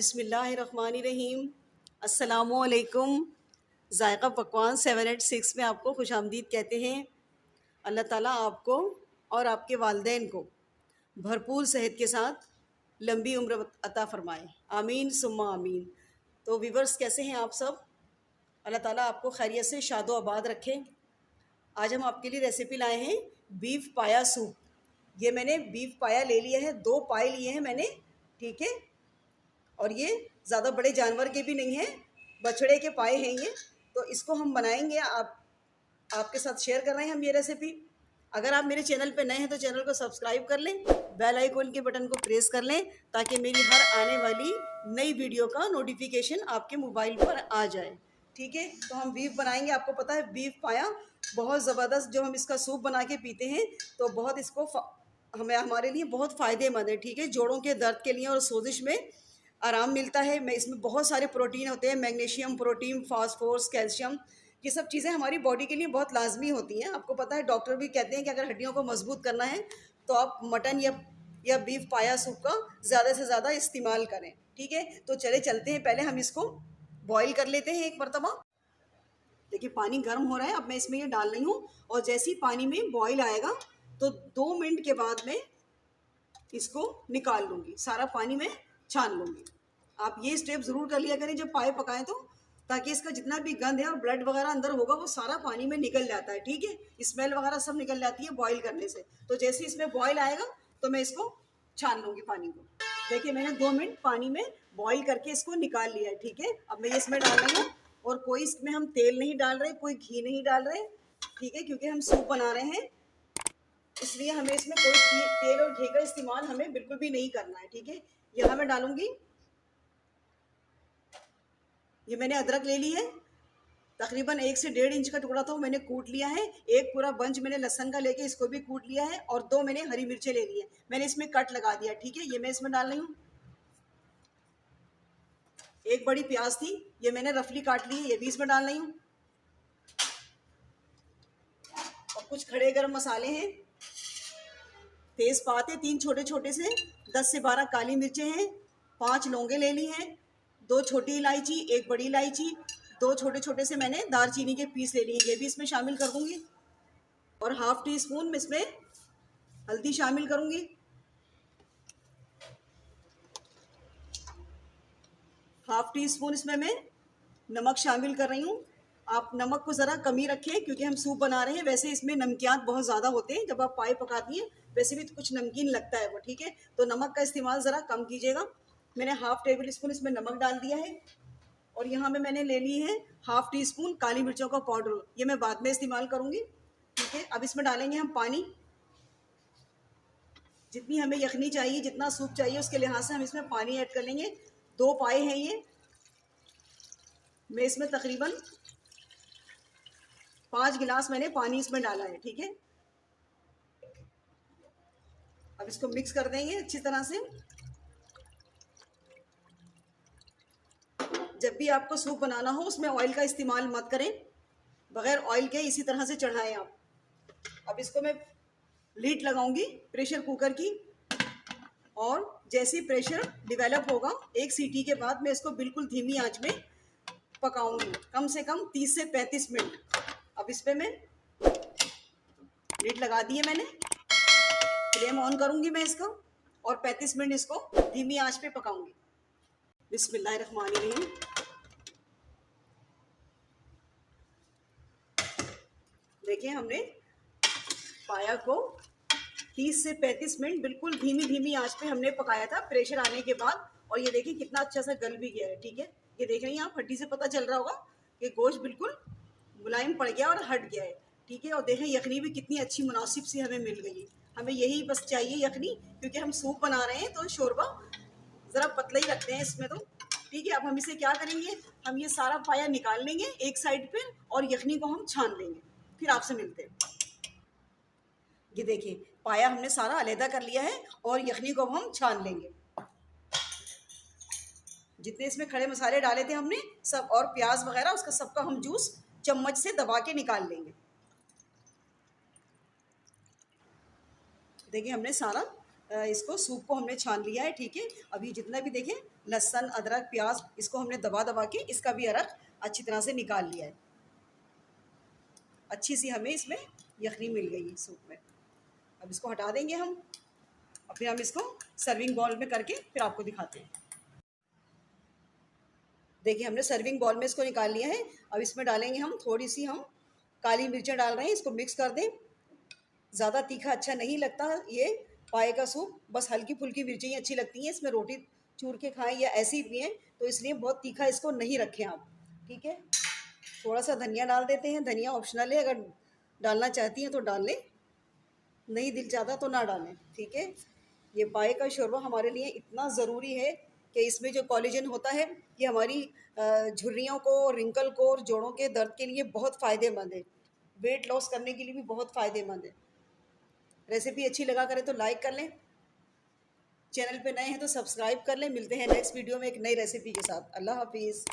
बिस्मिल्लाहिर्रहमानिर्रहीम। अस्सलामुअलैकुम। ज़ायक़ा पकवान 786 में आपको खुशामदीद कहते हैं। अल्लाह ताला आपको और आपके वालिदैन को भरपूर सेहत के साथ लंबी उम्र अता फ़रमाए। आमीन सुम्मा आमीन। तो व्यूवर्स, कैसे हैं आप सब? अल्लाह ताला आपको खैरियत से शादो आबाद रखे। आज हम आपके लिए रेसिपी लाए हैं बीफ पाया सूप। ये मैंने बीफ पाया ले लिया है, 2 पाए लिए हैं मैंने, ठीक है। और ये ज़्यादा बड़े जानवर के भी नहीं हैं, बछड़े के पाए हैं ये। तो इसको हम बनाएंगे, आपके साथ शेयर कर रहे हैं हम ये रेसिपी। अगर आप मेरे चैनल पे नए हैं तो चैनल को सब्सक्राइब कर लें, बेल आइकन के बटन को प्रेस कर लें ताकि मेरी हर आने वाली नई वीडियो का नोटिफिकेशन आपके मोबाइल पर आ जाए, ठीक है। तो हम बीफ बनाएंगे। आपको पता है बीफ पाया बहुत ज़बरदस्त, जो हम इसका सूप बना के पीते हैं तो बहुत इसको हमें हमारे लिए बहुत फ़ायदेमंद है, ठीक है। जोड़ों के दर्द के लिए और सोजिश में आराम मिलता है। मैं इसमें बहुत सारे प्रोटीन होते हैं, मैग्नीशियम, प्रोटीन, फास्फोरस, कैल्शियम। ये सब चीज़ें हमारी बॉडी के लिए बहुत लाजमी होती हैं। आपको पता है डॉक्टर भी कहते हैं कि अगर हड्डियों को मजबूत करना है तो आप मटन या बीफ पाया सूप का ज़्यादा से ज़्यादा इस्तेमाल करें, ठीक है। तो चले चलते हैं, पहले हम इसको बॉईल कर लेते हैं एक मरतबा। देखिए पानी गर्म हो रहा है, अब मैं इसमें ये डाल रही हूँ और जैसे ही पानी में बॉईल आएगा तो 2 मिनट के बाद मैं इसको निकाल लूँगी, सारा पानी में छान लूँगी। आप ये स्टेप ज़रूर कर लिया करें जब पाए पकाएं तो, ताकि इसका जितना भी गंद है और ब्लड वगैरह अंदर होगा वो सारा पानी में निकल जाता है, ठीक है। स्मेल वगैरह सब निकल जाती है बॉईल करने से। तो जैसे इसमें बॉईल आएगा तो मैं इसको छान लूँगी पानी को। देखिए मैंने 2 मिनट पानी में बॉईल करके इसको निकाल लिया है, ठीक है। अब मैं इसमें डाल रही हूँ, और कोई इसमें हम तेल नहीं डाल रहे, कोई घी नहीं डाल रहे, ठीक है, क्योंकि हम सूप बना रहे हैं, इसलिए हमें इसमें कोई तेल और घी का इस्तेमाल हमें बिल्कुल भी नहीं करना है, ठीक है। यहाँ मैं डालूंगी, ये मैंने अदरक ले ली है, तकरीबन 1 से 1.5 इंच का टुकड़ा था, मैंने कूट लिया है। एक पूरा बंच मैंने लहसुन का लेके इसको भी कूट लिया है, और 2 मैंने हरी मिर्चें ले ली है, मैंने इसमें कट लगा दिया, ठीक है। ये मैं इसमें डाल रही हूँ। एक बड़ी प्याज थी, ये मैंने रफली काट ली है, ये भी इसमें डाल रही हूँ। और कुछ खड़े गरम मसाले हैं, तेज़पात है 3 छोटे छोटे से, 10 से 12 काली मिर्चें हैं, 5 लौंगे ले ली हैं, 2 छोटी इलायची, 1 बड़ी इलायची, 2 छोटे छोटे से मैंने दालचीनी के पीस ले लिए, ये भी इसमें शामिल कर दूंगी। और ½ टी स्पून इसमें हल्दी शामिल करूंगी। ½ टी स्पून इसमें मैं नमक शामिल कर रही हूँ। आप नमक को ज़रा कम ही रखें क्योंकि हम सूप बना रहे हैं, वैसे इसमें नमकियात बहुत ज़्यादा होते हैं, जब आप पाए पकाती हैं वैसे भी तो कुछ नमकीन लगता है वो, ठीक है। तो नमक का इस्तेमाल ज़रा कम कीजिएगा। मैंने ½ टेबल स्पून इसमें नमक डाल दिया है, और यहाँ में मैंने ले ली है ½ टी स्पून काली मिर्चों का पाउडर, ये मैं बाद में इस्तेमाल करूँगी, ठीक है। अब इसमें डालेंगे हम पानी, जितनी हमें यखनी चाहिए, जितना सूप चाहिए उसके लिहाज से हम इसमें पानी ऐड कर लेंगे। 2 पाए हैं ये, मैं इसमें तकरीबन 5 गिलास मैंने पानी इसमें डाला है, ठीक है। अब इसको मिक्स कर देंगे अच्छी तरह से। जब भी आपको सूप बनाना हो उसमें ऑयल का इस्तेमाल मत करें, बगैर ऑयल के इसी तरह से चढ़ाएं आप। अब इसको मैं लीड लगाऊंगी प्रेशर कुकर की, और जैसे ही प्रेशर डेवलप होगा 1 सीटी के बाद मैं इसको बिल्कुल धीमी आंच में पकाऊंगी, कम से कम 30 से 35 मिनट। अब इस पर मैं लीड लगा दी है मैंने, फ्लेम ऑन करूंगी मैं इसका, और 35 मिनट इसको धीमी आंच पे पकाऊंगी। बिस्मिल्लाहिर्रहमानिर्रहीम। देखिए हमने पाया को 30 से 35 मिनट बिल्कुल धीमी आंच पे हमने पकाया था प्रेशर आने के बाद, और ये देखिए कितना अच्छा सा गल भी गया है, ठीक है। ये देख रही हैं आप, हड्डी से पता चल रहा होगा कि गोश्त बिल्कुल मुलायम पड़ गया और हट गया है, ठीक है। और देखें यखनी भी कितनी अच्छी मुनासिब सी हमें मिल गई। हमें यही बस चाहिए यखनी, क्योंकि हम सूप बना रहे हैं तो शोरबा ज़रा पतला ही रखते हैं इसमें तो, ठीक है। अब हम इसे क्या करेंगे, हम ये सारा पाया निकाल लेंगे एक साइड पे, और यखनी को हम छान लेंगे, फिर आपसे मिलते हैं। ये देखिए पाया हमने सारा अलहदा कर लिया है, और यखनी को हम छान लेंगे। जितने इसमें खड़े मसाले डाले थे हमने सब, और प्याज वगैरह, उसका सबका हम जूस चम्मच से दबा के निकाल लेंगे। देखिए हमने सारा इसको सूप को हमने छान लिया है, ठीक है। अभी जितना भी देखें लहसुन, अदरक, प्याज, इसको हमने दबा दबा के इसका भी अरक अच्छी तरह से निकाल लिया है। अच्छी सी हमें इसमें यखनी मिल गई है सूप में। अब इसको हटा देंगे हम और फिर हम इसको सर्विंग बॉल में करके फिर आपको दिखाते हैं। देखिए हमने सर्विंग बॉल में इसको निकाल लिया है। अब इसमें डालेंगे हम थोड़ी सी हम काली मिर्चें डाल रहे हैं, इसको मिक्स कर दें। ज़्यादा तीखा अच्छा नहीं लगता ये पाए का सूप, बस हल्की फुल्की मिर्चें ही अच्छी लगती हैं। इसमें रोटी चूर के खाएं या ऐसे ही पिएं, तो इसलिए बहुत तीखा इसको नहीं रखें आप, ठीक है। थोड़ा सा धनिया डाल देते हैं, धनिया ऑप्शनल है, अगर डालना चाहती हैं तो डाल लें, नहीं दिल चाहता तो ना डालें, ठीक है। ये पाए का शोरबा हमारे लिए इतना ज़रूरी है कि इसमें जो कोलेजन होता है ये हमारी झुर्रियों को, रिंकल को और जोड़ों के दर्द के लिए बहुत फ़ायदेमंद है। वेट लॉस करने के लिए भी बहुत फ़ायदेमंद है। रेसिपी अच्छी लगा करें तो लाइक कर लें, चैनल पे नए हैं तो सब्सक्राइब कर लें। मिलते हैं नेक्स्ट वीडियो में एक नई रेसिपी के साथ। अल्लाह हाफिज़।